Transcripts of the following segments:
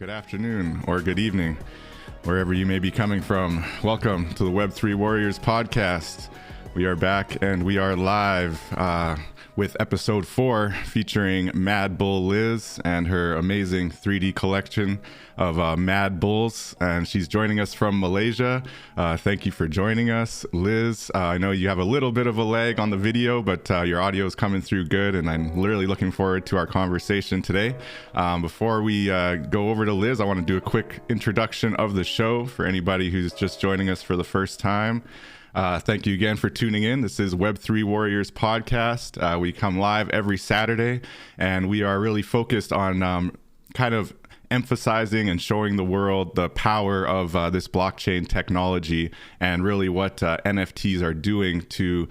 Good afternoon or good evening, wherever you may be coming from. Welcome to the Web3 Warriors podcast. We are back and we are live with episode 4 featuring MadBulL Liz and her amazing 3D collection of MadBulls. And she's joining us from Malaysia. Thank you for joining us, Liz. I know you have a little bit of a lag on the video, but your audio is coming through good, and I'm literally looking forward to our conversation today. Before we go over to Liz, I want to do a quick introduction of the show for anybody who's just joining us for the first time. Thank you again for tuning in. This is Web3 Warriors podcast. We come live every Saturday, and we are really focused on kind of emphasizing and showing the world the power of this blockchain technology and really what NFTs are doing to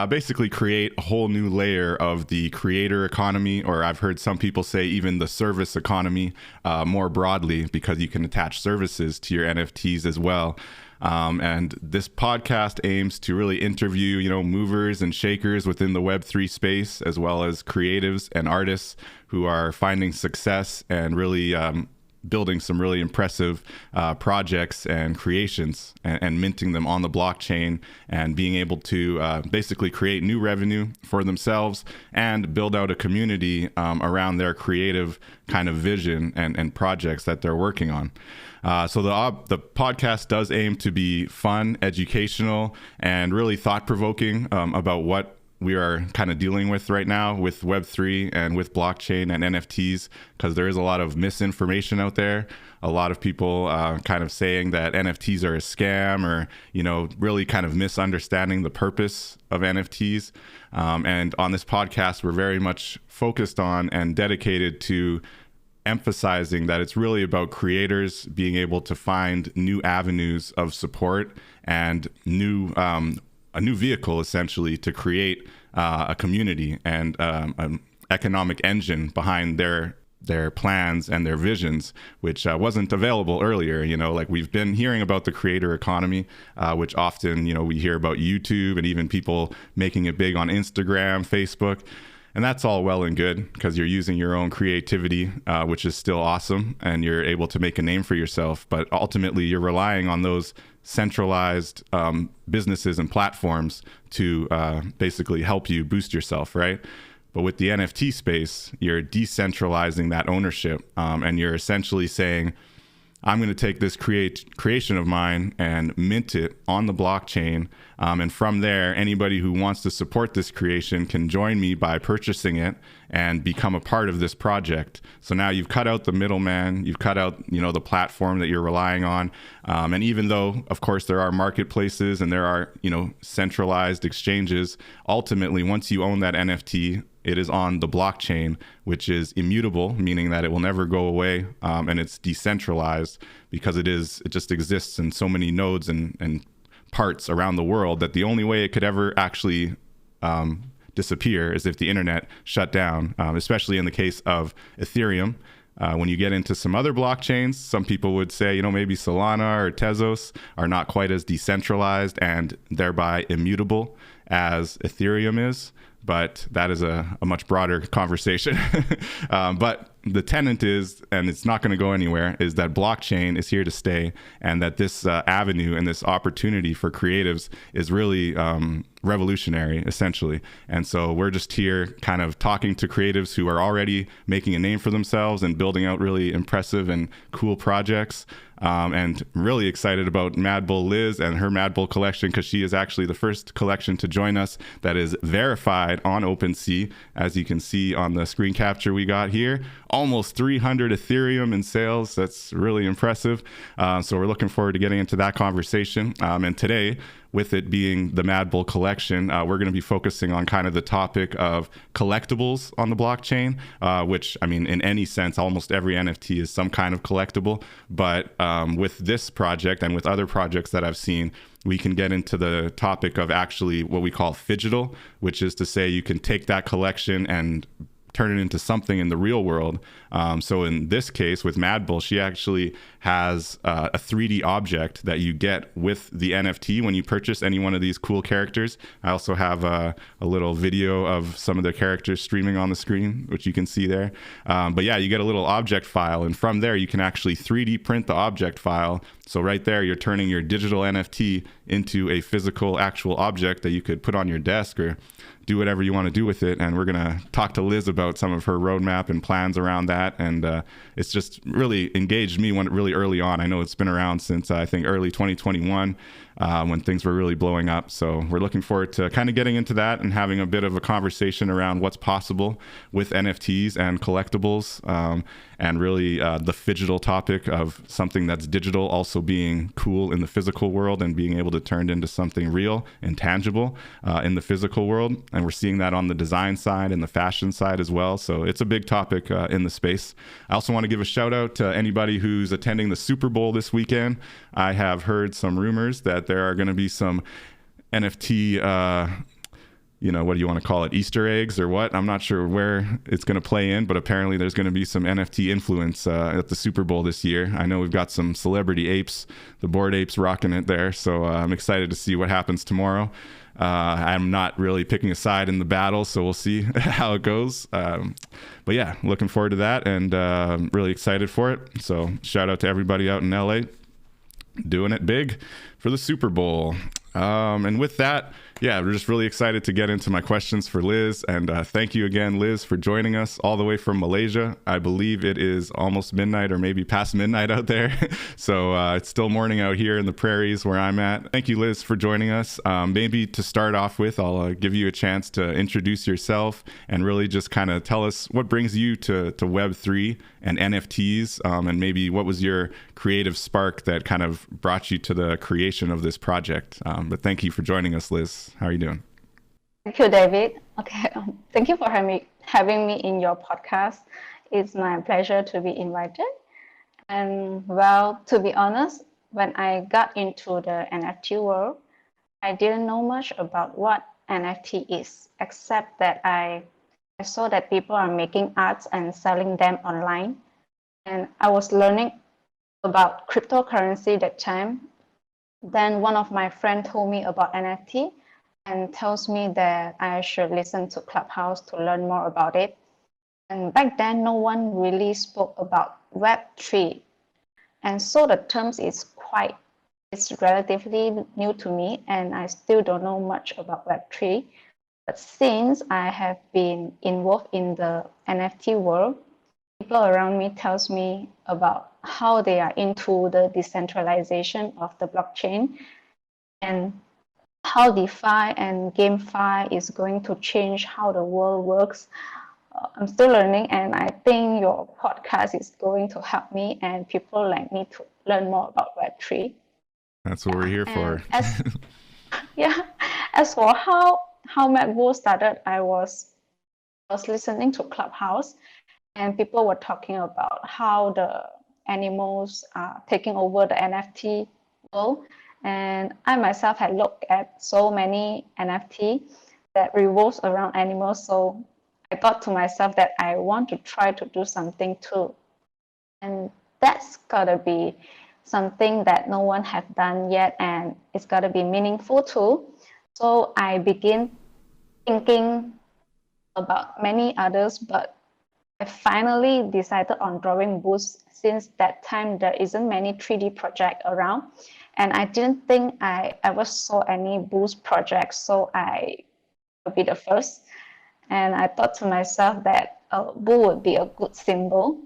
basically create a whole new layer of the creator economy, or I've heard some people say even the service economy more broadly, because you can attach services to your NFTs as well. And this podcast aims to really interview, movers and shakers within the Web3 space, as well as creatives and artists who are finding success and really building some really impressive projects and creations and minting them on the blockchain and being able to basically create new revenue for themselves and build out a community around their creative kind of vision and projects that they're working on. So the podcast does aim to be fun, educational, and really thought-provoking about what we are kind of dealing with right now with Web3 and with blockchain and NFTs, because there is a lot of misinformation out there. A lot of people kind of saying that NFTs are a scam, or, really kind of misunderstanding the purpose of NFTs. And on this podcast, we're very much focused on and dedicated to emphasizing that it's really about creators being able to find new avenues of support and a new vehicle, essentially, to create a community and an economic engine behind their plans and their visions, which wasn't available earlier. Like we've been hearing about the creator economy, which often, we hear about YouTube and even people making it big on Instagram, Facebook. And that's all well and good because you're using your own creativity, which is still awesome, and you're able to make a name for yourself. But ultimately, you're relying on those centralized businesses and platforms to basically help you boost yourself, right? But with the NFT space, you're decentralizing that ownership, and you're essentially saying, I'm going to take this creation of mine and mint it on the blockchain. And from there, anybody who wants to support this creation can join me by purchasing it and become a part of this project. So now you've cut out the middleman, you've cut out, the platform that you're relying on. And even though, of course, there are marketplaces and there are, centralized exchanges, ultimately, once you own that NFT, it is on the blockchain, which is immutable, meaning that it will never go away, and it's decentralized because it just exists in so many nodes and parts around the world that the only way it could ever actually disappear is if the internet shut down, especially in the case of Ethereum. When you get into some other blockchains, some people would say, maybe Solana or Tezos are not quite as decentralized and thereby immutable as Ethereum is. But that is a much broader conversation. But the tenet is, and it's not going to go anywhere, is that blockchain is here to stay, and that this avenue and this opportunity for creatives is really revolutionary, essentially. And so we're just here kind of talking to creatives who are already making a name for themselves and building out really impressive and cool projects. And really excited about MadBulL Liz and her MadBulL collection, because she is actually the first collection to join us that is verified on OpenSea. As you can see on the screen capture we got here, almost 300 Ethereum in sales. That's really impressive. So we're looking forward to getting into that conversation. And today, with it being the MadBulL collection, we're going to be focusing on kind of the topic of collectibles on the blockchain, which, in any sense, almost every NFT is some kind of collectible. But with this project and with other projects that I've seen, we can get into the topic of actually what we call phygital, which is to say you can take that collection and turn it into something in the real world. So in this case with MadBulL, she actually has a 3D object that you get with the NFT when you purchase any one of these cool characters. I also have a little video of some of the characters streaming on the screen, which you can see there. But yeah, you get a little object file, and from there you can actually 3D print the object file. So right there, you're turning your digital NFT into a physical, actual object that you could put on your desk or do whatever you want to do with it. And we're going to talk to Liz about some of her roadmap and plans around that. And it's just really engaged me really early on. I know it's been around since I think early 2021 when things were really blowing up. So we're looking forward to kind of getting into that and having a bit of a conversation around what's possible with NFTs and collectibles, and really the phygital topic of something that's digital also being cool in the physical world and being able to turn into something real and tangible in the physical world. And we're seeing that on the design side and the fashion side as well. So it's a big topic in the space. I also want to give a shout out to anybody who's attending the Super Bowl this weekend. I have heard some rumors that there are going to be some NFT, what do you want to call it, Easter eggs or what? I'm not sure where it's going to play in, but apparently there's going to be some NFT influence at the Super Bowl this year. I know we've got some celebrity apes, the Bored Apes rocking it there. So I'm excited to see what happens tomorrow. I'm not really picking a side in the battle, so we'll see how it goes. But yeah, looking forward to that and really excited for it. So shout out to everybody out in LA doing it big for the Super Bowl. And with that, yeah, we're just really excited to get into my questions for Liz. And thank you again, Liz, for joining us all the way from Malaysia. I believe it is almost midnight or maybe past midnight out there. So it's still morning out here in the prairies where I'm at. Thank you, Liz, for joining us. Maybe to start off with, I'll give you a chance to introduce yourself and really just kind of tell us what brings you to Web3 and NFTs, and maybe what was your creative spark that kind of brought you to the creation of this project. But thank you for joining us, Liz. How are you doing? Thank you, David. Okay, thank you for having me in your podcast. It's my pleasure to be invited. And well, to be honest, when I got into the NFT world, I didn't know much about what NFT is, except that I saw that people are making arts and selling them online. And I was learning about cryptocurrency that time. Then one of my friends told me about NFT and tells me that I should listen to Clubhouse to learn more about it. And back then, no one really spoke about Web3. And so the terms it's relatively new to me, and I still don't know much about Web3. But since I have been involved in the NFT world, people around me tells me about how they are into the decentralization of the blockchain and how DeFi and GameFi is going to change how the world works. I'm still learning, and I think your podcast is going to help me and people like me to learn more about Web3. That's what we're here for. As for how MadBulL started, I was listening to Clubhouse, and people were talking about how the animals are taking over the NFT world. And I myself had looked at so many NFT that revolves around animals. So I thought to myself that I want to try to do something too. And that's gotta be something that no one have done yet, and it's gotta be meaningful too. So I begin thinking about many others, but I finally decided on drawing bulls. Since that time, there isn't many 3D project around, and I didn't think I ever saw any bulls projects, so I would be the first. And I thought to myself that a bull would be a good symbol,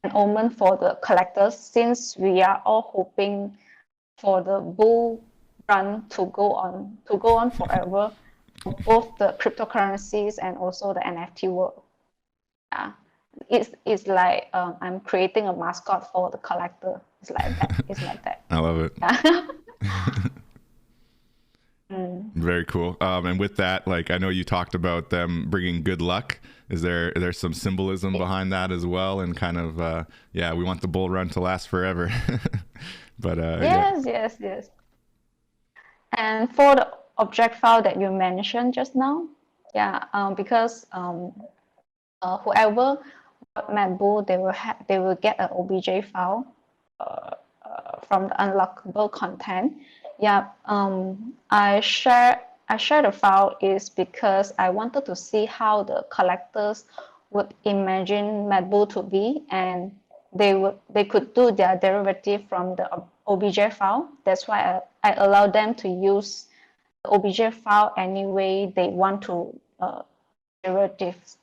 an omen for the collectors, since we are all hoping for the bull run to go on forever, both the cryptocurrencies and also the NFT world. Yeah. It's like I'm creating a mascot for the collector. It's like that. I love it. Yeah. Very cool. And with that, like, I know you talked about them bringing good luck. Is there some symbolism behind that as well? And kind of, we want the bull run to last forever. But yes. And for the object file that you mentioned just now, because whoever MadBulL, they will get an OBJ file from the unlockable content. Yeah, I share the file is because I wanted to see how the collectors would imagine MadBulL to be, and they could do their derivative from the OBJ file. That's why I allow them to use the OBJ file any way they want to derivatives.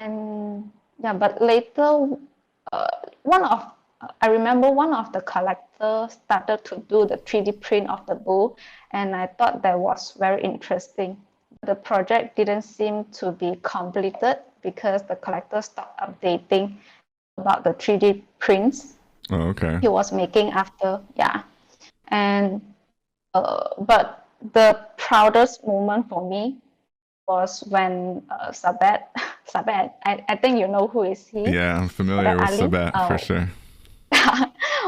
And yeah, but later I remember one of the collectors started to do the 3D print of the bull, and I thought that was very interesting. The project didn't seem to be completed because the collector stopped updating about the 3D prints he was making after. Yeah, and but the proudest moment for me was when Sabat, I think you know who is he. Yeah, I'm familiar with Sabat for sure.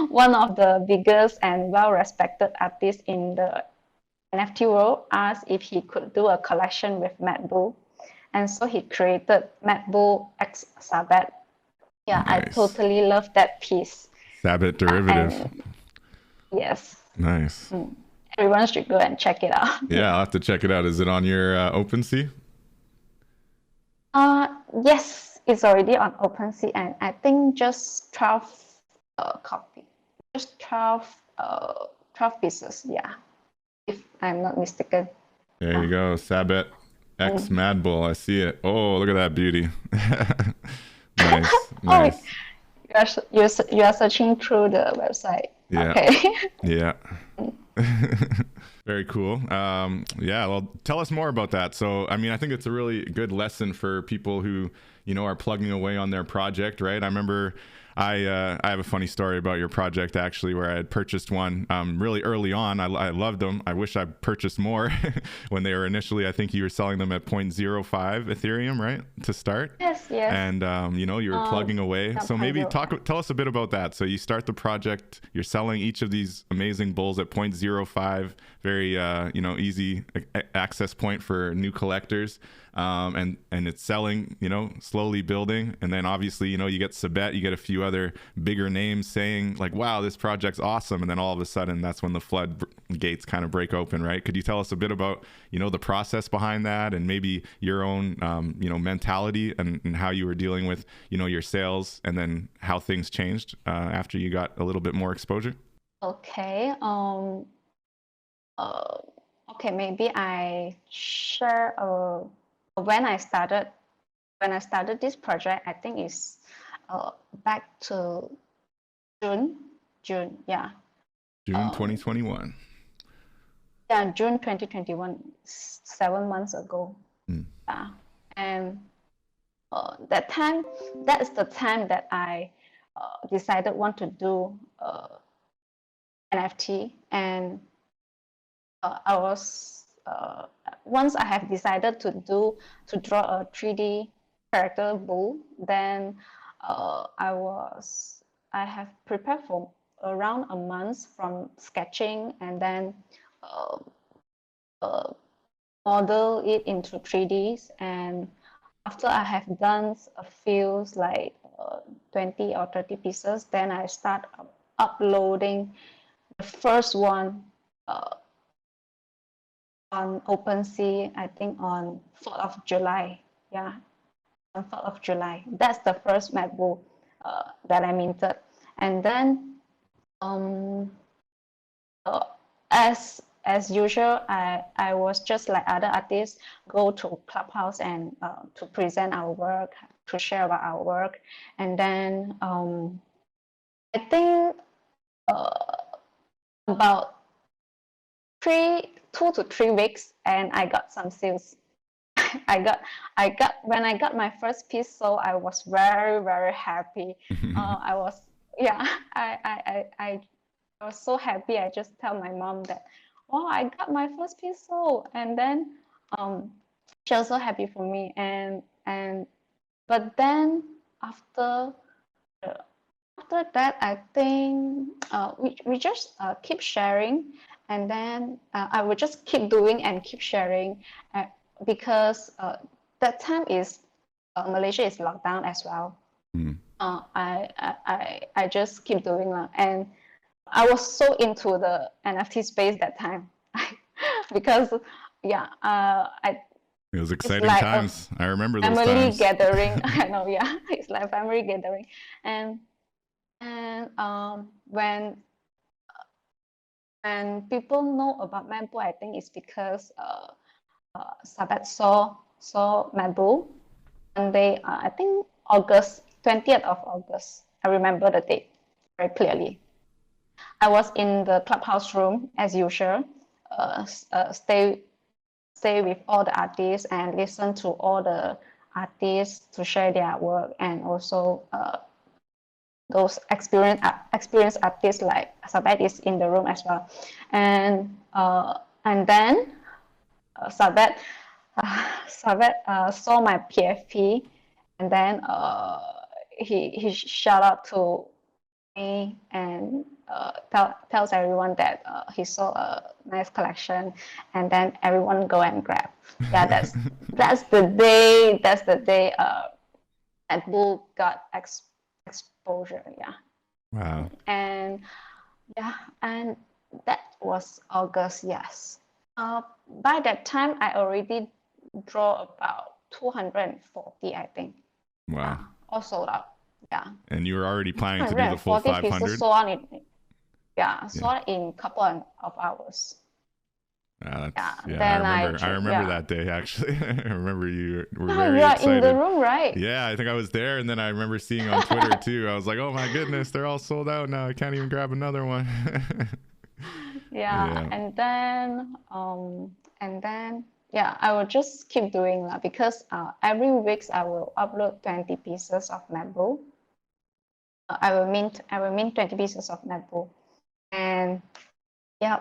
One of the biggest and well-respected artists in the NFT world asked if he could do a collection with MadBulL, and so he created MadBulL X Sabat. Yeah, nice. I totally love that piece. Sabat derivative. Yes. Nice. Everyone should go and check it out. Yeah, I'll have to check it out. Is it on your OpenSea? Yes, it's already on OpenSea, and I think just 12 copy, just 12 pieces. Yeah, if I'm not mistaken. There you go, Sabat X MadBulL. I see it. Oh, look at that beauty. Nice, nice. Oh, you are searching through the website. Yeah. Okay. Yeah. Very cool. Yeah, well, tell us more about that. So, I mean, I think it's a really good lesson for people who, you know, are plugging away on their project, right? I remember I have a funny story about your project, actually, where I had purchased one really early on. I loved them. I wish I purchased more when they were initially, I think you were selling them at 0.05 Ethereum, right? To start. Yes, yes. And, you know, you were plugging away. So maybe tell us a bit about that. So you start the project, you're selling each of these amazing bulls at 0.05, very, you know, easy access point for new collectors. And it's selling, you know, slowly building. And then obviously, you know, you get Sabat, you get a few other bigger names saying like, wow, this project's awesome. And then all of a sudden that's when the floodgates kind of break open, right? Could you tell us a bit about, you know, the process behind that and maybe your own, you know, mentality and how you were dealing with, you know, your sales and then how things changed after you got a little bit more exposure? Okay. Okay, maybe I share when I started this project. I think it's back to June, yeah. June 2021. Yeah, June 2021, 7 months ago. Yeah, and that is the time that I decided want to do NFT, and I was once I have decided to draw a 3D character bull, then I have prepared for around a month from sketching and then model it into 3Ds. And after I have done a few like 20 or 30 pieces, then I start uploading the first one on OpenSea, I think on 4th of July. Yeah, on 4th of July. That's the first MadBulL that I minted. And then as usual, I was just like other artists, go to Clubhouse and to present our work, to share about our work. And then I think about 2 to 3 weeks, and I got some sales. When I got my first piece, so I was very, very happy. I was so happy. I just tell my mom that, oh, I got my first piece sold, and then she was so happy for me. But then after that, I think we just keep sharing, and then I would just keep doing and keep sharing because that time is Malaysia is locked down as well. I just keep doing that. And I was so into the NFT space that time because yeah, It was it's exciting like a times. I remember those family times. gathering. I know, yeah, it's like family gathering. And when people know about MadBulL, I think it's because Sabet saw MadBulL, and they I think August 20th of August. I remember the date very clearly. I was in the clubhouse room as usual, stay with all the artists and listen to all the artists to share their work, and also those experienced artists like Sabet is in the room as well. And then Sabet saw my PFP, and then he shout out to me and tells everyone that he saw a nice collection, and then everyone go and grab. Yeah, that's the day. That's the day MadBulL got exposure. Yeah, Wow. and yeah, and that was August. Yes. By that time, I already draw about 240, I think. Wow. All sold out. Yeah. And you were already planning to do the full 240 pieces 500? sold out sold in a couple of hours. Yeah, Then I remember that day actually. I remember you were very you are excited. in the room, right? Yeah, I think I was there, and then I remember seeing on Twitter too. I was like, "Oh my goodness, they're all sold out now. I can't even grab another one." Yeah, and then yeah, I will just keep doing that because every week I will upload 20 pieces of MadBulL. I will mint 20 pieces of MadBulL, and yeah,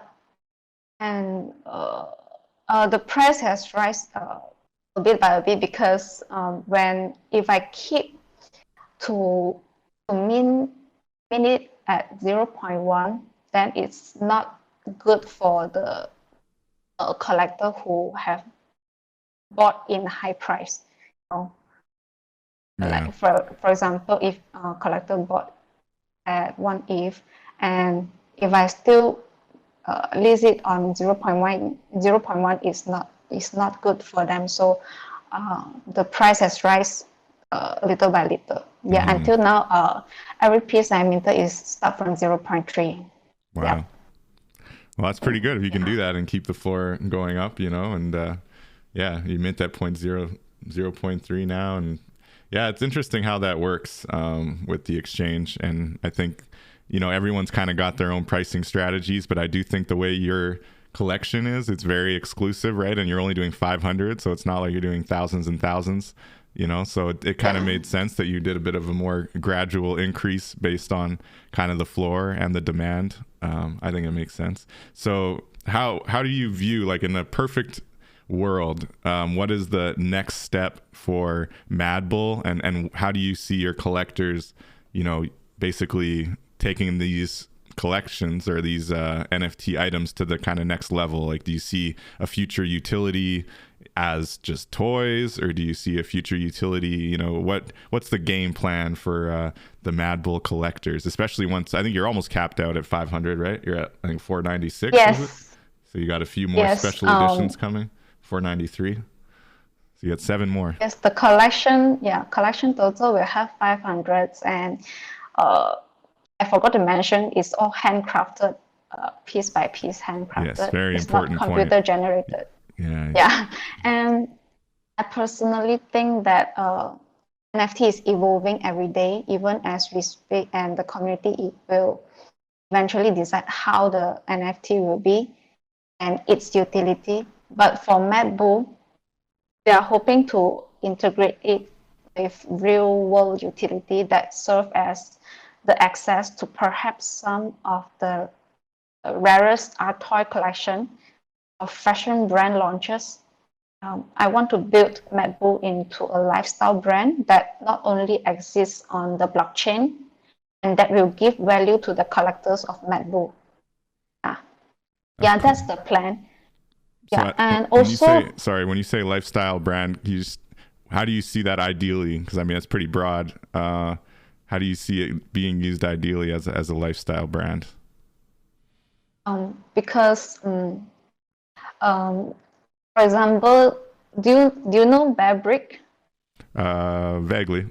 and the price has rise a bit by a bit because if I keep to mint it at 0.1, then it's not good for the collector who have bought in high price. You know? Yeah. Like for example, if a collector bought at 1 ETH, and if I still list it on 0.1, 0.1 is not good for them. So the price has rise little by little. Yeah, until now, every piece I minted is start from 0.3. Wow. Yeah. Well, that's pretty good if you can do that and keep the floor going up, and yeah, you mint at 0.3 now, and yeah, it's interesting how that works with the exchange. And I think everyone's kind of got their own pricing strategies, but I do think the way your collection is, it's very exclusive, right? And you're only doing 500, so it's not like you're doing thousands and thousands, so it kind of made sense that you did a bit of a more gradual increase based on kind of the floor and the demand. I think it makes sense. So how do you view, like, in a perfect world, what is the next step for MadBulL, and how do you see your collectors basically taking these collections or these NFT items to the kind of next level? Like, do you see a future utility as just toys, or do you see a future utility, what's the game plan for the MadBulL collectors, especially once, I think you're almost capped out at 500, right? You're at, I think, 496. Yes. So you got a few more special editions coming. 493. So you got 7 more. Yes, the collection total will have 500, and I forgot to mention, it's all handcrafted, piece by piece handcrafted. Yes, very it's important not computer point. generated. Yeah. And I personally think that NFT is evolving every day, even as we speak, and the community will eventually decide how the NFT will be and its utility. But for MadBulL, we are hoping to integrate it with real world utility that serve as the access to perhaps some of the rarest art toy collection of fashion brand launches. I want to build MadBulL into a lifestyle brand that not only exists on the blockchain, and that will give value to the collectors of MadBulL. Yeah, that's the plan. Yeah, and also, when you say lifestyle brand, how do you see that ideally? Because I mean, it's pretty broad. How how do you see it being used ideally as a lifestyle brand? Because for example, do you know fabric? Vaguely.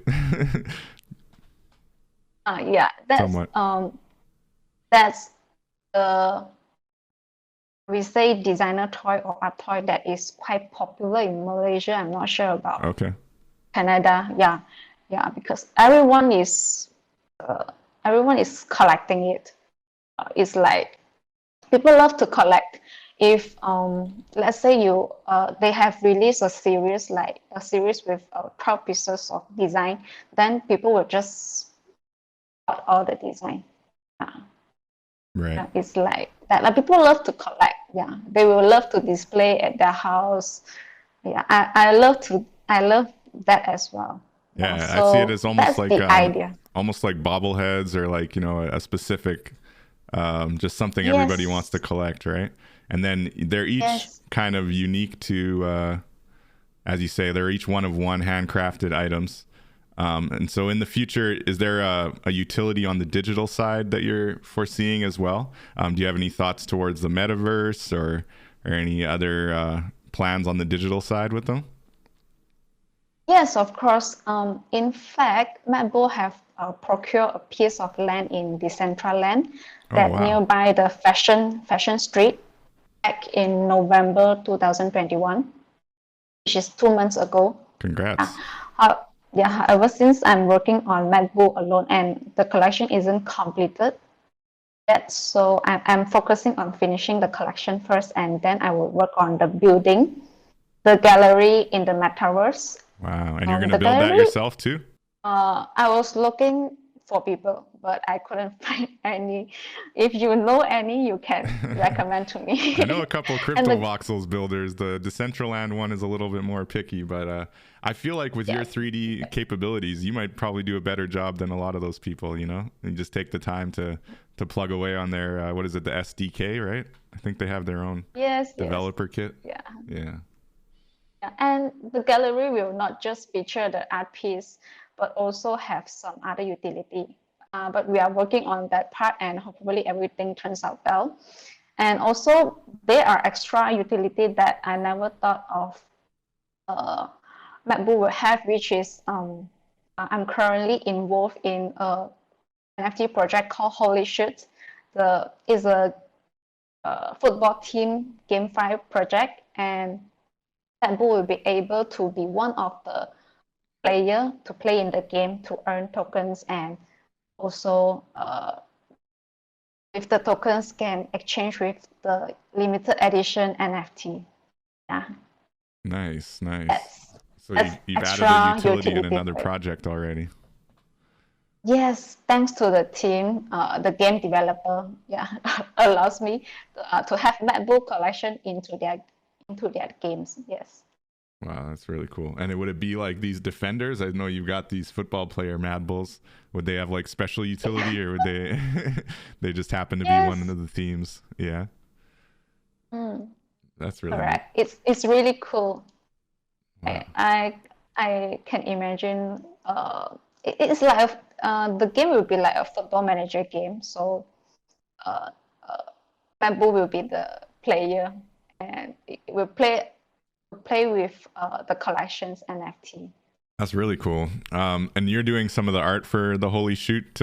Yeah, Somewhat. that's the, we say, designer toy or art toy that is quite popular in Malaysia. I'm not sure about Okay. Canada. Yeah, because everyone is collecting it. It's like people love to collect. If let's say they have released a series, like a series with 12 pieces of design, then people will just bought all the design. Right. It's like that. Like, people love to collect. Yeah, they will love to display at their house. Yeah, I love that as well. Yeah, Yeah, I see it so as that's the idea. almost like bobbleheads or like, you know, a specific just something everybody wants to Yes, collect, right? And then they're each yes. kind of unique to as you say, they're each one of one handcrafted items. And so in the future, is there a utility on the digital side that you're foreseeing as well? Do you have any thoughts towards the metaverse or any other plans on the digital side with them? Yes, of course. In fact, MadBulL have procured a piece of land in Decentraland Oh, that wow. nearby the fashion street back in November 2021, which is 2 months ago. Yeah. Congrats. However, since I'm working on MadBulL alone and the collection isn't completed yet, so I'm focusing on finishing the collection first, and then I will work on the building, the gallery in the metaverse. Wow. And you're going to The build that gallery, yourself too? I was looking for people, but I couldn't find any. If you know any, you can recommend to I know me. a couple And crypto voxels builders. The Decentraland one is a little bit more picky, but I feel like with your yes, 3D capabilities, you might probably do a better job than a lot of those people. You know, and just take the time to plug away on their what is it, the SDK, right? I think they have their own yes, developer kit. yeah. Yeah. Yeah, and the gallery will not just feature the art piece, but also have some other utility. But we are working on that part, and hopefully everything turns out well. And also, there are extra utility that I never thought of. MacBook will have, which is I'm currently involved in a NFT project called Holy Shoot. The is a football team GameFi project, and Temple will be able to be one of the player to play in the game to earn tokens, and also with the tokens can exchange with the limited edition NFT. Yeah, Nice, nice. that's So that's you've added a extra utility in utility another for it. project already. Yes, thanks to the team, the game developer, yeah, allows me to have MacBook collection into their games. Yes. Wow, that's really cool. And would it be like these defenders? I know you've got these football player Mad Bulls. Would they have like special utility, or would they they just happen to be one Yes. of the themes? Yeah, Mm, that's really neat. correct. It's really cool. Wow. I can imagine. It's like the game will be like a football manager game. So uh, uh, Bamboo will be the player, and it will play with the collections NFT. That's really cool. And you're doing some of the art for the Holy Shoot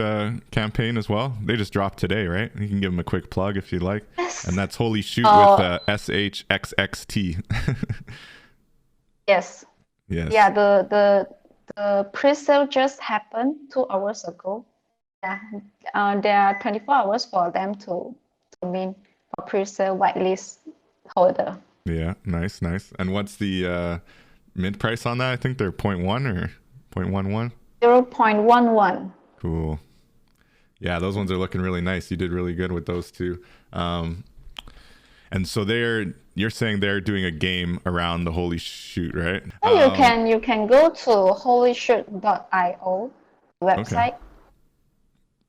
campaign as well. They just dropped today, right? You can give them a quick plug if you'd like. And Yes. that's Holy Shoot with Uh, SHXXT. yes. Yes. Yeah. The pre-sale just happened 2 hours ago. Yeah. There are 24 hours for them to mint for pre-sale whitelist holder. Yeah. Nice. Nice. And what's the mint price on that? I think they're point 0.1 or 0.11. 0.11. Cool. Yeah, those ones are looking really nice. You did really good with those two. And so you're saying they're doing a game around the Holy Shoot, right? So you can go to holyshoot.io Okay. website.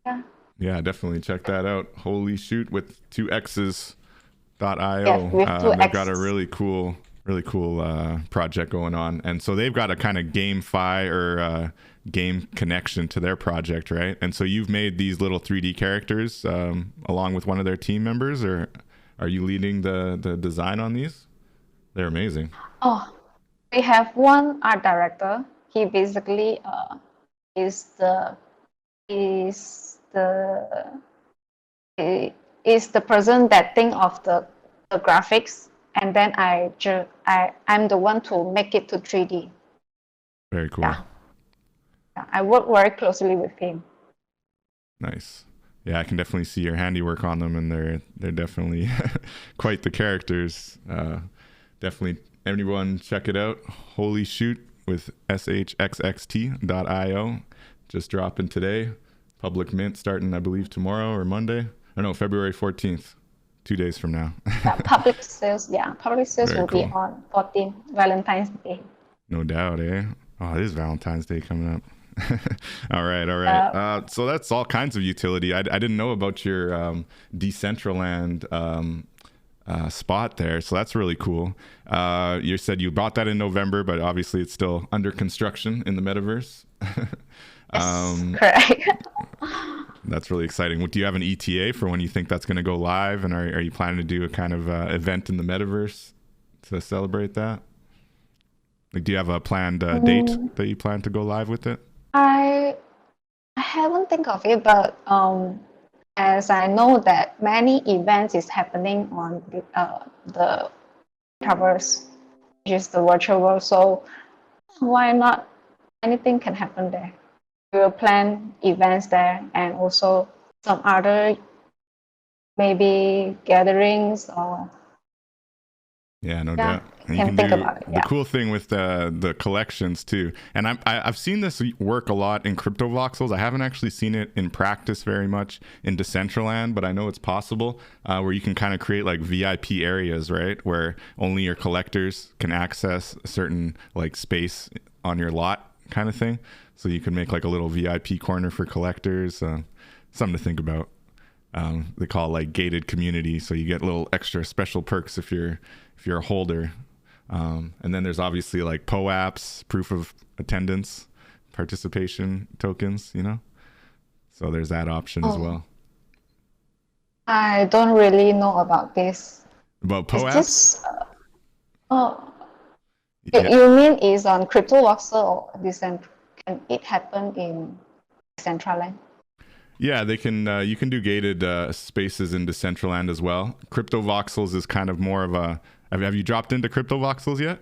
Yeah. Yeah, definitely check that out. Holy Shoot with two X's Yeah, .io. with two They've got a X's. really cool Really cool project going on. And so they've got a kind of GameFi or game connection to their project, right? And so you've made these little 3D characters along with one of their team members, or are you leading the design on these? They're amazing. Oh, we have one art director. He basically is the is the is the person that think of the graphics, and then I'm the one to make it to 3D. Very cool. Yeah. I work very closely with him. Nice. Yeah, I can definitely see your handiwork on them, and they're definitely quite the characters. Definitely, everyone check it out. Holy Shoot with shxxt.io. Just dropping today. Public mint starting, I believe, tomorrow or Monday. Or no, February 14th. 2 days from now. Public sales. Yeah, public sales Very will cool. be on 14th, Valentine's Day. No doubt, eh? Oh, it is Valentine's Day coming up. All right. So that's all kinds of utility. I didn't know about your Decentraland spot there, so that's really cool. You said you bought that in November, but obviously it's still under construction in the metaverse. Yes, correct. That's really exciting. Do you have an ETA for when you think that's going to go live, and are you planning to do a kind of event in the metaverse to celebrate that? Like, do you have a planned date that you plan to go live with it? I haven't think of it, but as I know that many events is happening on the metaverse, which is the virtual world. So why not? Anything can happen there. We will plan events there, and also some other maybe gatherings or. Yeah, no doubt. And you can think about it. The cool thing with the collections too, and I've seen this work a lot in crypto voxels. I haven't actually seen it in practice very much in Decentraland, but I know it's possible where you can kind of create like VIP areas, right, where only your collectors can access a certain like space on your lot, kind of thing. So you can make like a little VIP corner for collectors. Something to think about. They call it like gated community, so you get little extra special perks if you're a holder. And then there's obviously like POAPs, proof of attendance, participation tokens, so there's that option as well. I don't really know about this. About POAPs? You mean is on crypto voxel or Decentral? Can it happen in Decentraland? Yeah, they can. You can do gated spaces in Decentraland as well. Crypto voxels is kind of more of a. Have you dropped into crypto voxels yet?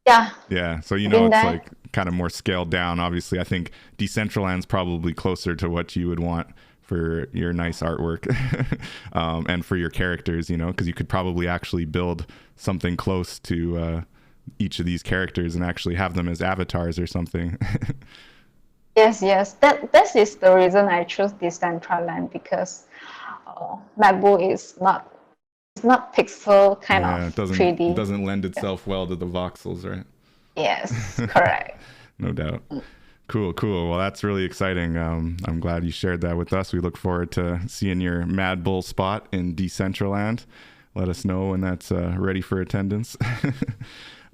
Yeah. Yeah, so it's like kind of more scaled down. Obviously, I think Decentraland's probably closer to what you would want for your nice artwork and for your characters. Because you could probably actually build something close to each of these characters and actually have them as avatars or something. Yes. That is the reason I chose Decentraland, because MadBulL is not pixel kind of 3D. It doesn't lend itself well to the voxels, right? Yes, correct. No doubt. Cool. Well, that's really exciting. I'm glad you shared that with us. We look forward to seeing your MadBulL spot in Decentraland. Let us know when that's ready for attendance.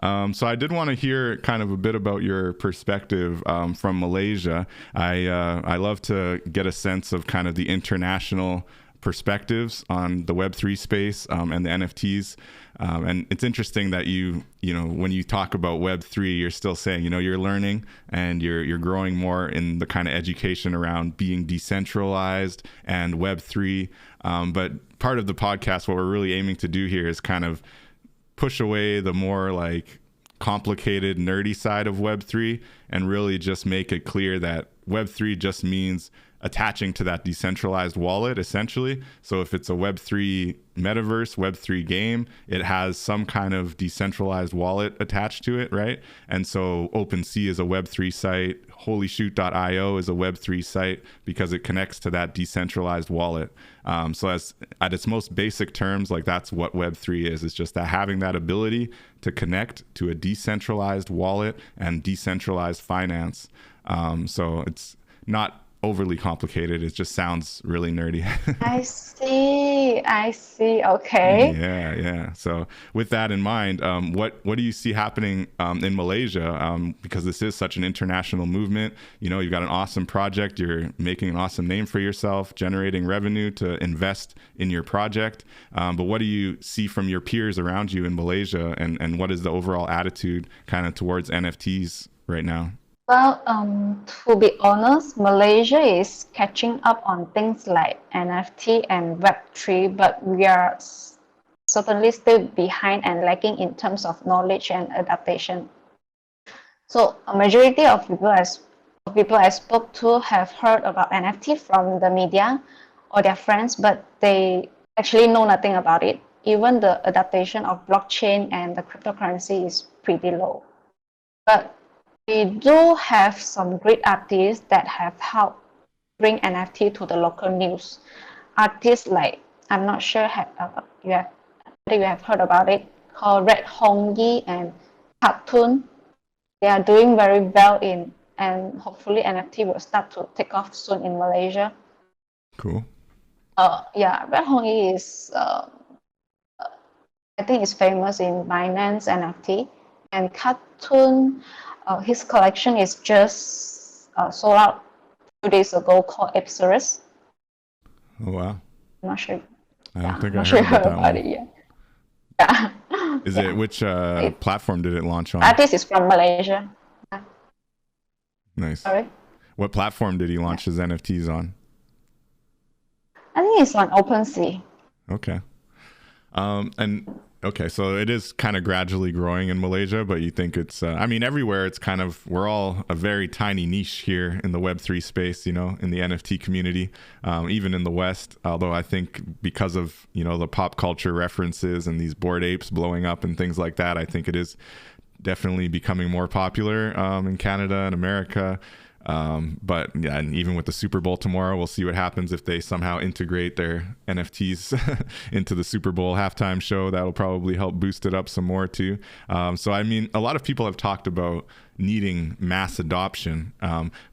So I did want to hear kind of a bit about your perspective from Malaysia. I love to get a sense of kind of the international perspectives on the Web3 space and the NFTs. And it's interesting that when you talk about Web3, you're still saying, you're learning and you're growing more in the kind of education around being decentralized and Web3. But part of the podcast, what we're really aiming to do here is kind of push away the more like complicated, nerdy side of Web3 and really just make it clear that Web3 just means attaching to that decentralized wallet, essentially. So if it's a Web3 metaverse, Web3 game, it has some kind of decentralized wallet attached to it, right? And so OpenSea is a Web3 site, holyshoot.io is a Web3 site because it connects to that decentralized wallet. So as at its most basic terms, like that's what Web3 is. It's just that having that ability to connect to a decentralized wallet and decentralized finance. So it's not overly complicated. It just sounds really nerdy. I see. Okay. Yeah. So with that in mind, what do you see happening in Malaysia? Because this is such an international movement. You know, you've got an awesome project. You're making an awesome name for yourself, generating revenue to invest in your project. But what do you see from your peers around you in Malaysia, and what is the overall attitude kind of towards NFTs right now? Well, to be honest, Malaysia is catching up on things like NFT and Web3, but we are certainly still behind and lacking in terms of knowledge and adaptation. So a majority of people I spoke to have heard about NFT from the media or their friends, but they actually know nothing about it. Even the adaptation of blockchain and the cryptocurrency is pretty low. But we do have some great artists that have helped bring NFT to the local news. Artists like, I'm not sure whether you have heard about it, called Red Hong Yi and Cartoon. They are doing very well and hopefully NFT will start to take off soon in Malaysia. Cool. Red Hong Yi is, I think, is famous in Binance NFT, and Cartoon. His collection is just sold out 2 days ago, called Epsilus. Oh wow! I'm not sure. I don't think I'm I not sure heard about that one. it yet. Yeah. Is it which platform did it launch on? Artist is from Malaysia. Nice. Sorry. What platform did he launch his NFTs on? I think it's on OpenSea. Okay. Okay, so it is kind of gradually growing in Malaysia, but you think it's, I mean, everywhere it's kind of, we're all a very tiny niche here in the Web3 space, you know, in the NFT community, even in the West. Although I think because of, you know, the pop culture references and these Bored Apes blowing up and things like that, I think it is definitely becoming more popular in Canada and America. But yeah, and even with the Super Bowl tomorrow, we'll see what happens if they somehow integrate their NFTs into the Super Bowl halftime show. That'll probably help boost it up some more too. So I mean, a lot of people have talked about needing mass adoption,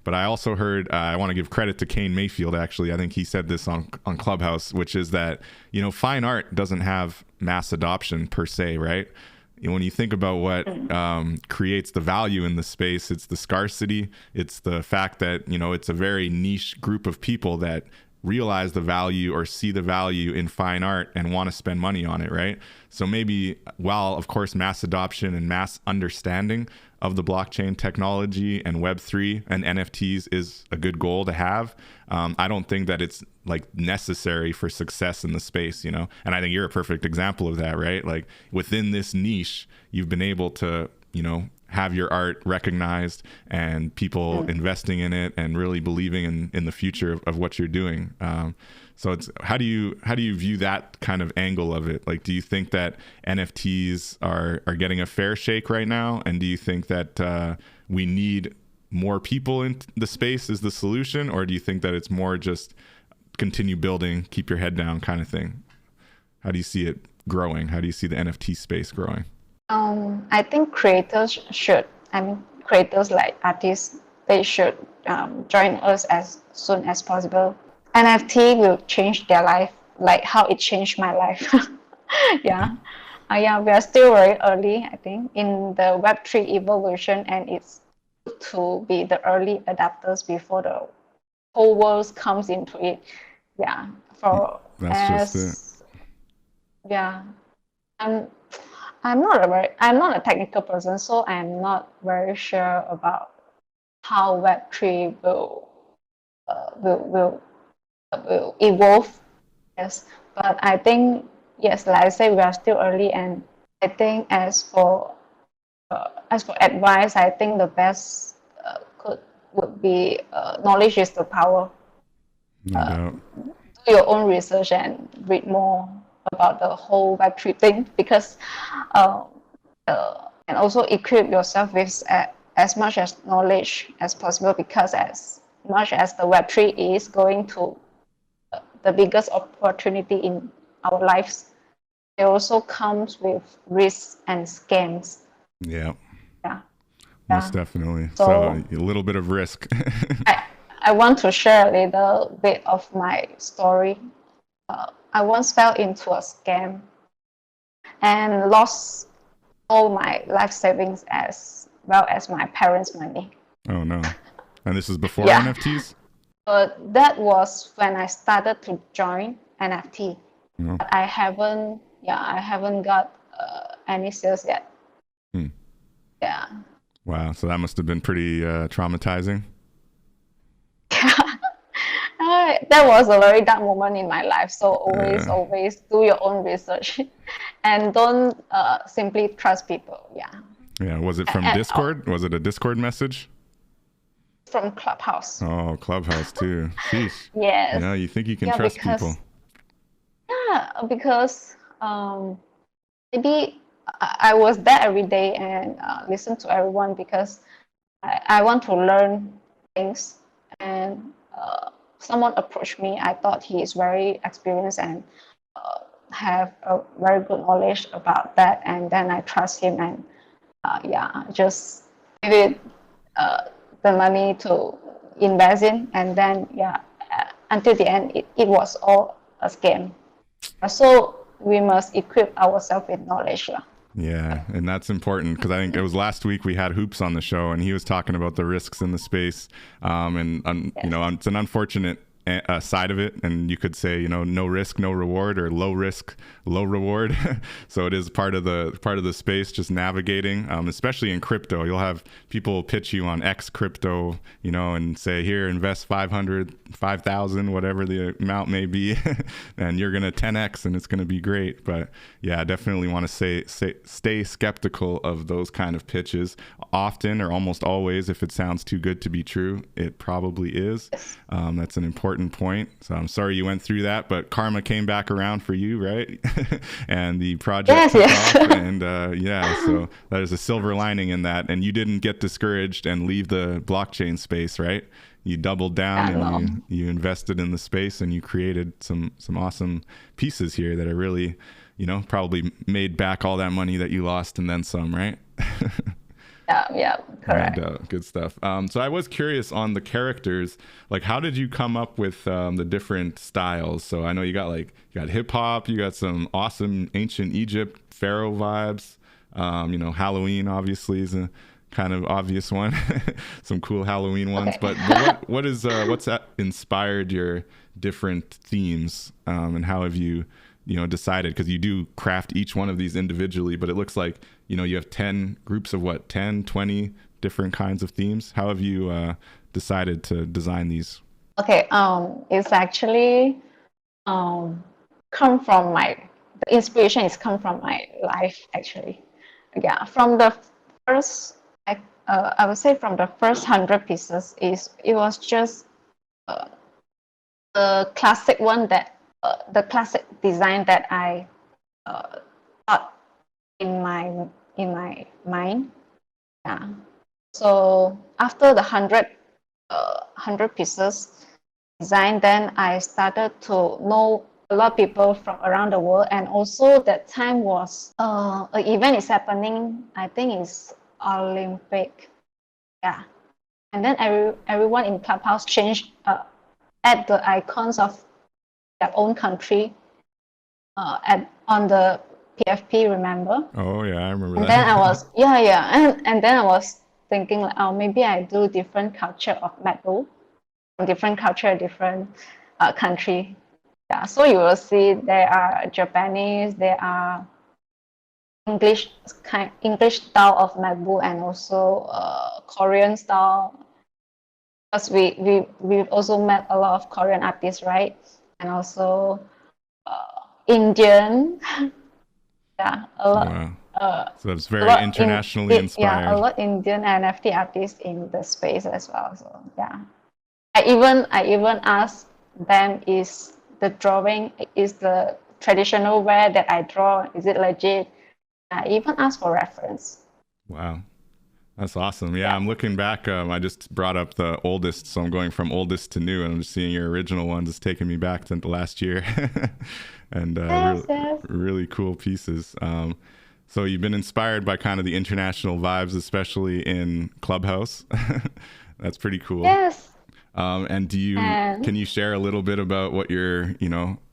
but I also heard, I want to give credit to Kane Mayfield, actually. I think he said this on Clubhouse, which is that, you know, fine art doesn't have mass adoption per se, right? When you think about what creates the value in the space, it's the scarcity. It's the fact that, you know, it's a very niche group of people that realize the value or see the value in fine art and want to spend money on it, right? So maybe while, of course, mass adoption and mass understanding of the blockchain technology and Web3 and NFTs is a good goal to have, I don't think that it's like necessary for success in the space, you know? And I think you're a perfect example of that, right? Like within this niche, you've been able to, you know, have your art recognized and people investing in it and really believing in the future of what you're doing. So it's, how do you view that kind of angle of it? Like, do you think that NFTs are getting a fair shake right now? And do you think that we need more people in the space is the solution? Or do you think that it's more just continue building, keep your head down kind of thing? How do you see it growing? How do you see the NFT space growing? I think creators like artists, they should join us as soon as possible. NFT will change their life, like how it changed my life. Yeah. We are still very early, I think, in the Web3 evolution, and it's good to be the early adapters before the whole world comes into it. Yeah. That's just it. Yeah. I'm not a technical person, so I'm not very sure about how Web3 will evolve. Yes, but I think, yes, like I say, we are still early, and I think as for advice, I think the best would be knowledge is the power. No doubt. Do your own research and read more about the whole Web3 thing, because and also equip yourself with as much as knowledge as possible, because as much as the Web3 is going to the biggest opportunity in our lives, it also comes with risks and scams. Yeah. Yeah. Most definitely. So a little bit of risk. I want to share a little bit of my story. I once fell into a scam and lost all my life savings as well as my parents' money. Oh no. And this is before Yeah. NFTs? But that was when I started to join NFT. Oh. But I haven't got any sales yet. Yeah. Wow. So that must have been pretty traumatizing. That was a very dark moment in my life. So always do your own research and don't simply trust people. Yeah. Yeah. Was it from Discord? Was it a Discord message? From Clubhouse. Oh, Clubhouse too. Sheesh. Yes. You think you can trust people. Yeah, because maybe I was there every day and listen to everyone because I want to learn things. And someone approached me. I thought he is very experienced and have a very good knowledge about that. And then I trust him and just give it the money to invest in. And then until the end, it was all a scam. So we must equip ourselves with knowledge. Yeah, and that's important because I think it was last week we had Hoops on the show and he was talking about the risks in the space. It's an unfortunate side of it, and you could say no risk no reward, or low risk low reward. So it is part of the space, just navigating, especially in crypto. You'll have people pitch you on X crypto, and say, here, invest 500 5,000, whatever the amount may be, and you're gonna 10x and it's gonna be great. But yeah, I definitely want to stay skeptical of those kind of pitches. Often, or almost always, if it sounds too good to be true, it probably is. That's an important point. So I'm sorry you went through that, but karma came back around for you, right? And the project took off, and so that is a silver lining in that. And you didn't get discouraged and leave the blockchain space, right? You doubled down and you invested in the space, and you created some awesome pieces here that are really, probably made back all that money that you lost and then some, right? Yeah, correct. And, good stuff. So I was curious on the characters, like how did you come up with the different styles? So I know you got hip hop, you got some awesome ancient Egypt pharaoh vibes. Halloween obviously is a kind of obvious one. Some cool Halloween ones. But what's that inspired your different themes, and how have you decided, because you do craft each one of these individually, but it looks like you have 10 groups of 10, 20 different kinds of themes. How have you decided to design these? Okay, it's actually the inspiration is come from my life, actually. Yeah, from the first, I would say from the first 100 pieces, it was just the classic one the classic design that I thought in my mind. Yeah. So after the 100 pieces design, then I started to know a lot of people from around the world, and also that time was an event is happening. I think it's Olympic. Yeah. And then everyone in Clubhouse changed add the icons of their own country on the PFP, remember? Oh yeah, I remember and that. Then I was and then I was thinking like, maybe I do different culture of MadBulL, different culture, different country. Yeah, so you will see there are Japanese, there are English style of MadBulL, and also Korean style. Because we've also met a lot of Korean artists, right? And also Indian. Yeah, a lot. Wow. So it's very internationally inspired. Yeah, a lot Indian NFT artists in the space as well. So yeah, I even asked them, is the traditional way that I draw, is it legit? I even asked for reference. Wow. That's awesome. Yeah, I'm looking back. I just brought up the oldest, so I'm going from oldest to new, and I'm just seeing your original ones. It's taking me back to the last year. And really cool pieces. So you've been inspired by kind of the international vibes, especially in Clubhouse. That's pretty cool. Yes. And can you share a little bit about what your,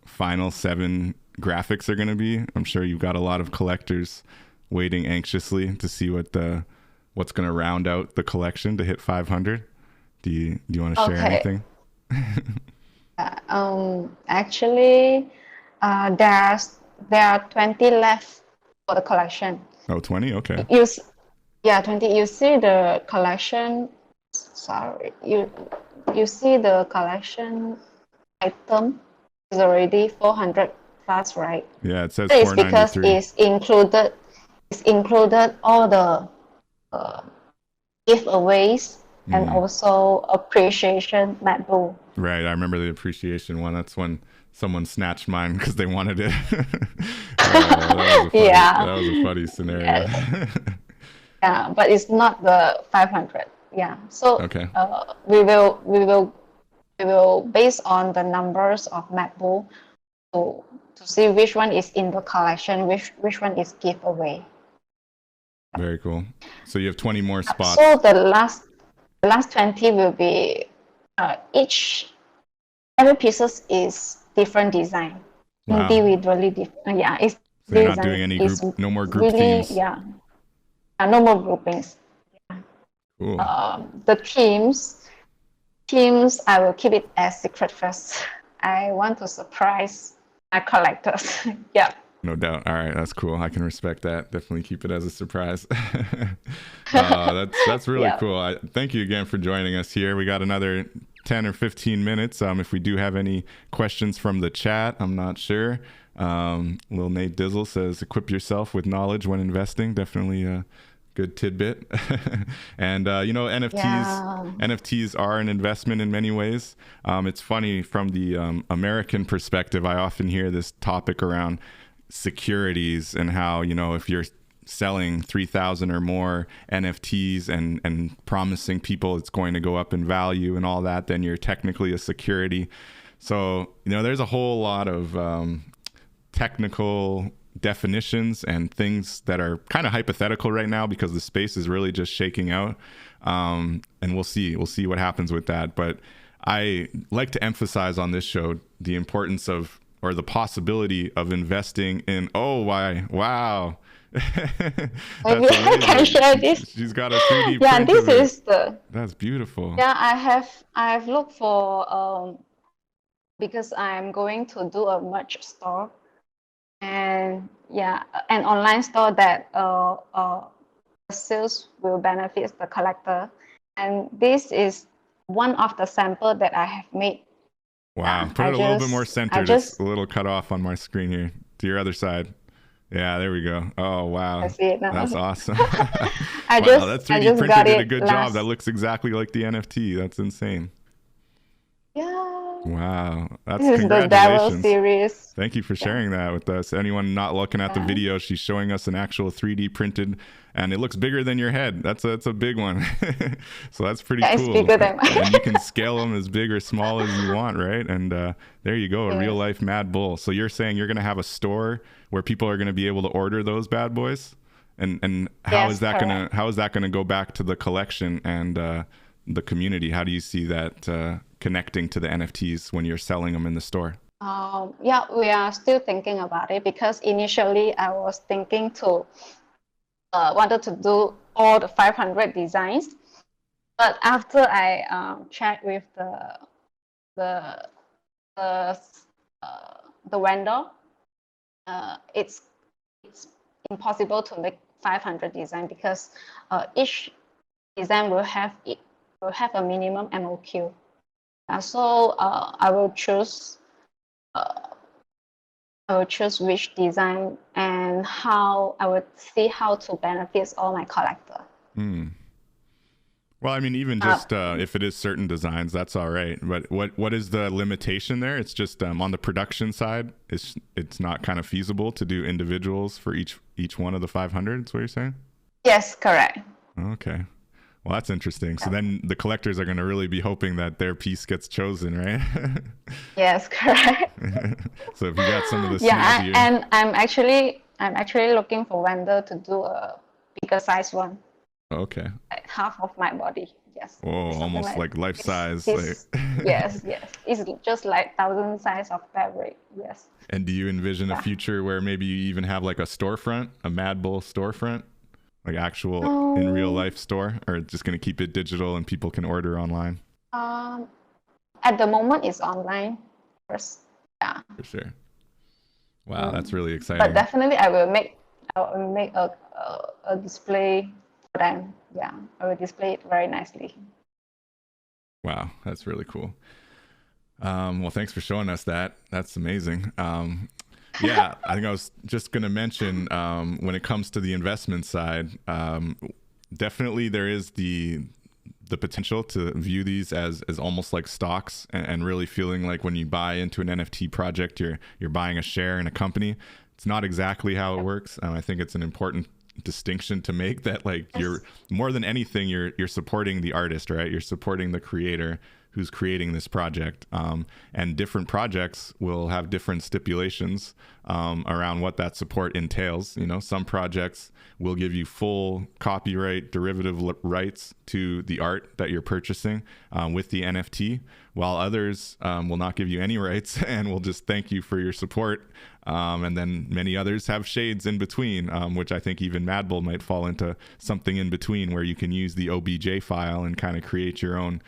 final 7 graphics are going to be? I'm sure you've got a lot of collectors waiting anxiously to see what's going to round out the collection to hit 500. Do you want to share anything? Actually, there are 20 left for the collection. Oh, 20? Okay. 20. You see the collection. Sorry, you see the collection item is already 400 plus, right? Yeah, it says That is because 493. it's included all the giveaways and also appreciation MadBulL. Right, I remember the appreciation one. That's when someone snatched mine because they wanted it. That was a funny scenario. Yes. Yeah, but it's not the 500. Yeah, so okay. We will based on the numbers of MadBulL to see which one is in the collection, which one is giveaway. Very cool. So you have 20 more spots. So the last 20 will be every pieces is different design. Wow. Individually different. Yeah, it's so you're not doing any no more group themes. Yeah, no more groupings. Yeah. Cool. The teams I will keep it as secret first. I want to surprise my collectors. Yeah. No doubt. All right, that's cool. I can respect that. Definitely keep it as a surprise. That's really cool. Thank you again for joining us here. We got another 10 or 15 minutes. If we do have any questions from the chat, I'm not sure. Lil Nate Dizzle says, equip yourself with knowledge when investing. Definitely a good tidbit. And NFTs are an investment in many ways. It's funny from the American perspective. I often hear this topic around securities and how, if you're selling 3,000 or more NFTs and promising people it's going to go up in value and all that, then you're technically a security. So, there's a whole lot of technical definitions and things that are kind of hypothetical right now because the space is really just shaking out. And we'll see what happens with that. But I like to emphasize on this show the importance of, or the possibility of investing in, wow. Maybe I can share this. She's got a 3D print. Yeah, this is that's beautiful. Yeah, I've looked for because I'm going to do a merch store and an online store that the sales will benefit the collector, and this is one of the sample that I have made. Wow, put it a little bit more centered. It's a little cut off on my screen here to your other side. Yeah, there we go. Oh, wow. I see it now. That's awesome. That 3D printer did a good job. That looks exactly like the NFT. That's insane. Yeah. Wow. That's This is the Devil series. Thank you for sharing that with us. Anyone not looking at the video, she's showing us an actual 3D printed, and it looks bigger than your head. That's a big one. So that's pretty cool. It's bigger than mine. And you can scale them as big or small as you want, right? And there you go, a real life MadBulL. So you're saying you're going to have a store where people are going to be able to order those bad boys? And how is that going to go back to the collection and the community? How do you see that connecting to the NFTs when you're selling them in the store? We are still thinking about it because initially I was thinking to wanted to do all the 500 designs, but after I checked with the vendor, it's impossible to make 500 design because each design will have a minimum MOQ. So I will choose which design and how I would see how to benefit all my collector. Well, I mean, even just if it is certain designs, that's all right. But what is the limitation there? It's just on the production side, it's not kind of feasible to do individuals for each one of the 500. Is what you're saying? Yes, correct. Okay. Well, that's interesting. So then the collectors are going to really be hoping that their piece gets chosen, right? Yes, correct. So if you got some of the and I'm actually looking for vendor to do a bigger size one. Okay. Like half of my body. Yes, Whoa, it's something almost like life size. this, yes, yes. It's just like 1,000 size of fabric. Yes. And do you envision a Yeah. future where maybe you even have like a storefront, a MadBulL storefront, like actual in real Um, life store, or just going to keep it digital and people can order online? um, at the moment, it's online first. Yeah. For sure. Wow, that's really But exciting. definitely, I will make a display for them. Yeah, I will display it very nicely. Wow, that's really cool. Well, thanks for showing us that. That's amazing. Yeah, I think I was just going to mention when it comes to the investment side, definitely there is the potential to view these as almost like stocks, and really feeling like when you buy into an NFT project, you're buying a share in a company. It's not exactly how it works. I think it's an important distinction to make, that like you're more than anything, you're supporting the artist, right? You're supporting the creator who's creating this project, and different projects will have different stipulations around what that support entails. You know, some projects will give you full copyright derivative rights to the art that you're purchasing with the NFT, while others will not give you any rights and will just thank you for your support. And then many others have shades in between, which I think even MadBulL might fall into something in between, where you can use the OBJ file and kind of create your own,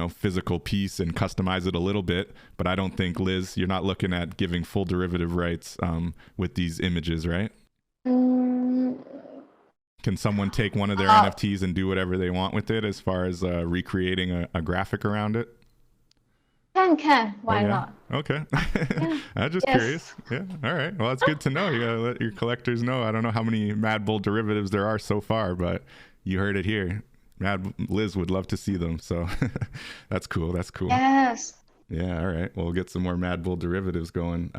physical piece and customize it a little bit. But I don't think, Liz, you're not looking at giving full derivative rights with these images, right? Mm, Can someone take one of their NFTs and do whatever they want with it as far as recreating a graphic around it? can. Oh Why yeah. not? Okay. Yeah. I'm just Yes. curious. Yeah. All right. Well, that's good to know. You gotta let your collectors know. I don't know how many MadBulL derivatives there are so far, but you heard it here. Liz would love to see them. So that's cool. That's cool. Yes. Yeah. All right. We'll get some more MadBulL derivatives going.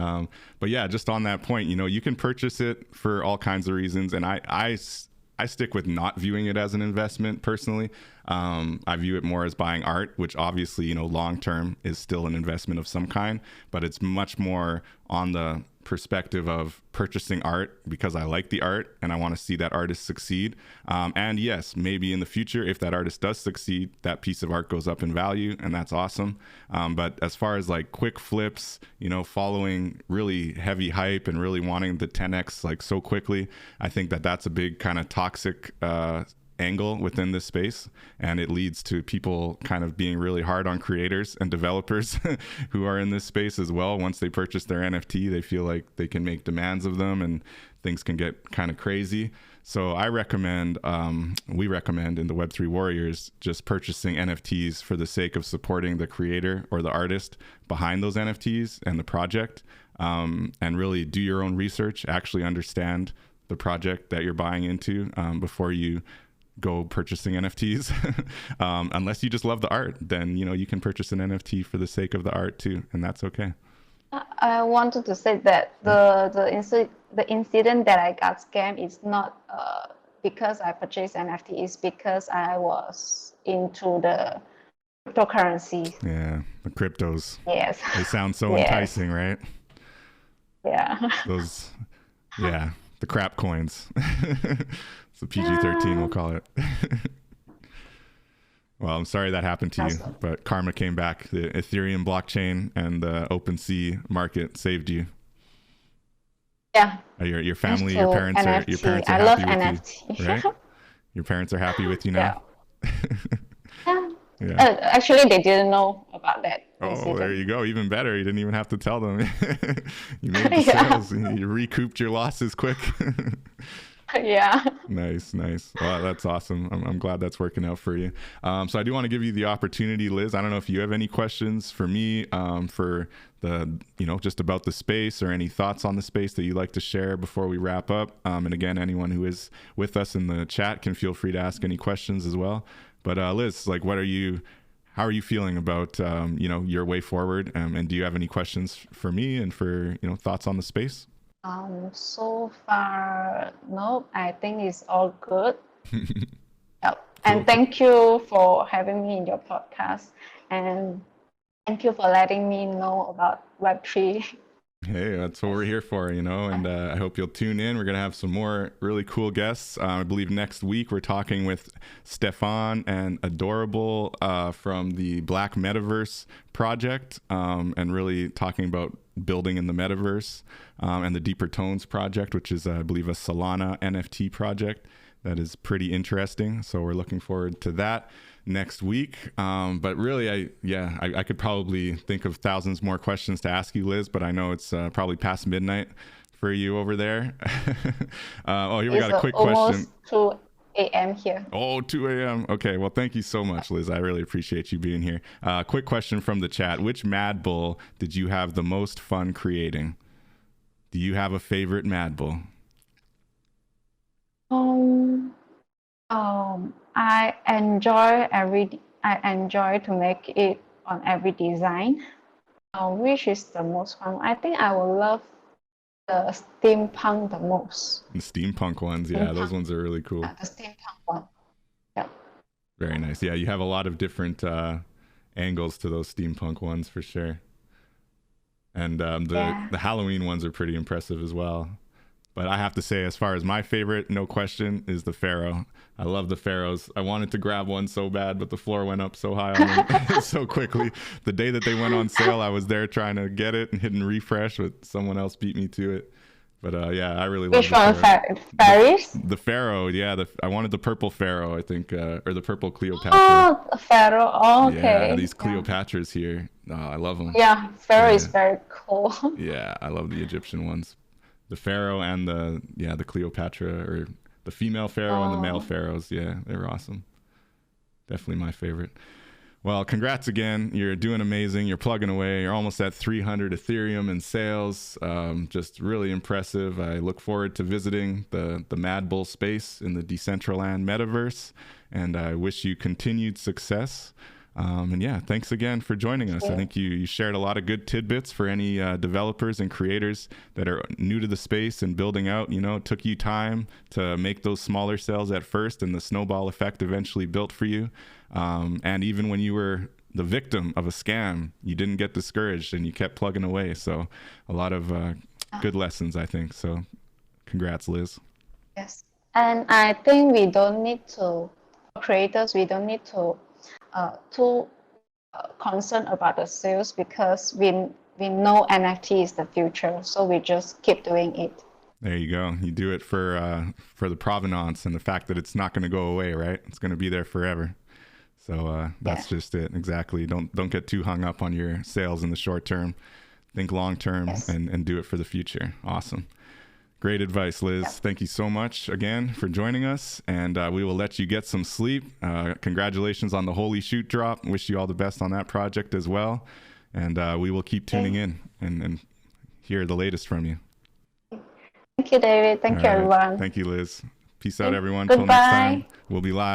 But yeah, just on that point, you can purchase it for all kinds of reasons, and I stick with not viewing it as an investment personally. I view it more as buying art, which obviously, long term is still an investment of some kind, but it's much more on the perspective of purchasing art because I like the art and I want to see that artist succeed. And yes, maybe in the future, if that artist does succeed, that piece of art goes up in value, and that's awesome. But as far as like quick flips, following really heavy hype and really wanting the 10x like so quickly, I think that that's a big kind of toxic angle within this space, and it leads to people kind of being really hard on creators and developers who are in this space as well. Once they purchase their NFT, they feel like they can make demands of them and things can get kind of crazy. So I recommend, we recommend in the Web3 Warriors, just purchasing NFTs for the sake of supporting the creator or the artist behind those NFTs and the project, and really do your own research, actually understand the project that you're buying into before you go purchasing NFTs. Unless you just love the art, then you can purchase an NFT for the sake of the art too, and that's okay. I wanted to say that the incident that I got scammed is not because I purchased NFT, it's because I was into the cryptocurrency. Yeah, the cryptos. Yes. They sound so Yes. enticing, right? Yeah. Those, yeah, the crap coins. It's a PG-13, we'll call it. Well, I'm sorry that happened to you, but karma came back. The Ethereum blockchain and the OpenSea market saved you. Yeah. Your family, your parents are happy with NFT. you, right? Your parents are happy with you now. Yeah. Yeah. Actually, they didn't know about that. Oh, there you go. Even better. You didn't even have to tell them. You made the sales. You recouped your losses quick. Yeah. Nice. Well, that's awesome. I'm glad that's working out for you. So I do want to give you the opportunity, Liz. I don't know if you have any questions for me, for the, just about the space, or any thoughts on the space that you'd like to share before we wrap up. And again, anyone who is with us in the chat can feel free to ask any questions as well. But Liz, like, how are you feeling about, your way forward? And do you have any questions for me and for, thoughts on the space? So far, no, I think it's all good. Yep. Cool. And thank you for having me in your podcast. And thank you for letting me know about Web3. Hey, that's what we're here for, you know, and I hope you'll tune in. We're going to have some more really cool guests. I believe next week we're talking with Stefan and Adorable from the Black Metaverse project, and really talking about building in the metaverse, and the Deeper Tones project, which is, I believe, a Solana NFT project that is pretty interesting. So we're looking forward to that next week. But really, I could probably think of thousands more questions to ask you, Liz, but I know it's probably past midnight for you over there. Oh, here we got a quick question. Almost 2 a.m. here. Oh, 2 a.m. Okay, well, thank you so much, Liz. I really appreciate you being here. Quick question from the chat. Which MadBulL did you have the most fun creating? Do you have a favorite MadBulL? I enjoy to make it on every design. Which is the most fun? I think I will love the steampunk the most. The steampunk ones, yeah, those ones are really cool. The steampunk one. Yeah. Very nice. Yeah, you have a lot of different angles to those steampunk ones for sure. And the Halloween ones are pretty impressive as well. But I have to say, as far as my favorite, no question, is the Pharaoh. I love the Pharaohs. I wanted to grab one so bad, but the floor went up so high on them so quickly. The day that they went on sale, I was there trying to get it and hitting refresh, but someone else beat me to it. But yeah, I really love Which one? Fairies? The Pharaoh, yeah. I wanted the purple Pharaoh, I think, or the purple Cleopatra. Oh, the Pharaoh. Oh, okay. Yeah, these Cleopatras here. Oh, I love them. Yeah, Pharaoh is very cool. Yeah, I love the Egyptian ones. The Pharaoh and the Cleopatra, or the female Pharaoh and the male Pharaohs. Yeah, they were awesome. Definitely my favorite. Well, congrats again. You're doing amazing. You're plugging away. You're almost at 300 Ethereum in sales. Just really impressive. I look forward to visiting the MadBulL space in the Decentraland metaverse, and I wish you continued success. And yeah, thanks again for joining us. I think you shared a lot of good tidbits for any developers and creators that are new to the space and building out. You know, it took you time to make those smaller sales at first, and the snowball effect eventually built for you. And even when you were the victim of a scam, you didn't get discouraged and you kept plugging away. So a lot of good lessons, I think. So congrats, Liz. Yes. And I think we don't need to, creators, we don't need to too concerned about the sales, because we know NFT is the future, so we just keep doing it. There you go. You do it for the provenance and the fact that it's not going to go away, right? It's going to be there forever. So that's just it. Exactly. Don't get too hung up on your sales in the short term. Think long term, and do it for the future. Awesome. Great advice, Liz. Yep. Thank you so much again for joining us, and we will let you get some sleep. Congratulations on the Holy Shoot drop. Wish you all the best on that project as well, and we will keep tuning in and hear the latest from you. Thank you, David. Thank you, everyone. Thank you, Liz. Peace out, everyone. Goodbye. Till next time, we'll be live.